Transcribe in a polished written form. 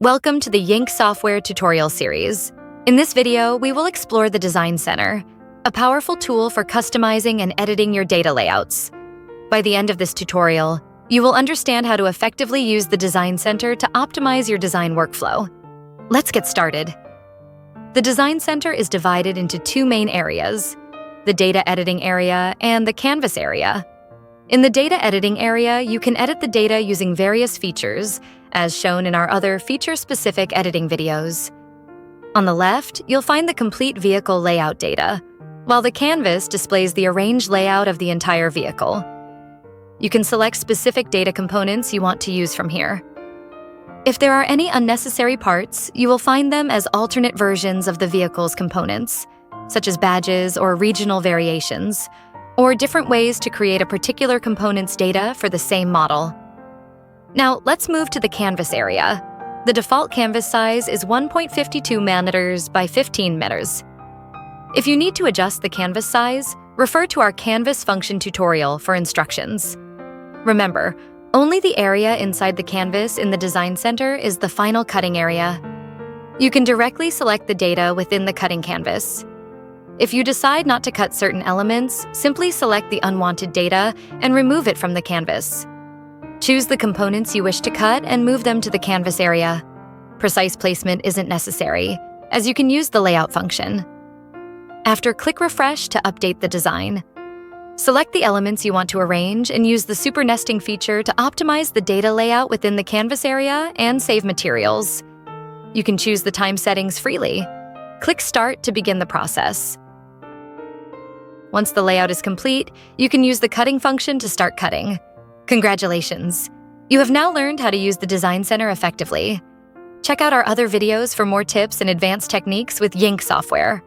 Welcome to the YINK Software tutorial series. In this video, we will explore the Design Center, a powerful tool for customizing and editing your data layouts. By the end of this tutorial, you will understand how to effectively use the Design Center to optimize your design workflow. Let's get started. The Design Center is divided into two main areas, the Data Editing area and the Canvas area. In the Data Editing area, you can edit the data using various features, as shown in our other feature-specific editing videos. On the left, you'll find the complete vehicle layout data, while the canvas displays the arranged layout of the entire vehicle. You can select specific data components you want to use from here. If there are any unnecessary parts, you will find them as alternate versions of the vehicle's components, such as badges or regional variations, or different ways to create a particular component's data for the same model. Now, let's move to the canvas area. The default canvas size is 1.52 meters by 15 meters. If you need to adjust the canvas size, refer to our canvas function tutorial for instructions. Remember, only the area inside the canvas in the Design Center is the final cutting area. You can directly select the data within the cutting canvas. If you decide not to cut certain elements, simply select the unwanted data and remove it from the canvas. Choose the components you wish to cut and move them to the canvas area. Precise placement isn't necessary, as you can use the layout function. After, click Refresh to update the design. Select the elements you want to arrange and use the super nesting feature to optimize the data layout within the canvas area and save materials. You can choose the time settings freely. Click Start to begin the process. Once the layout is complete, you can use the cutting function to start cutting. Congratulations! You have now learned how to use the Design Center effectively. Check out our other videos for more tips and advanced techniques with YINK Software.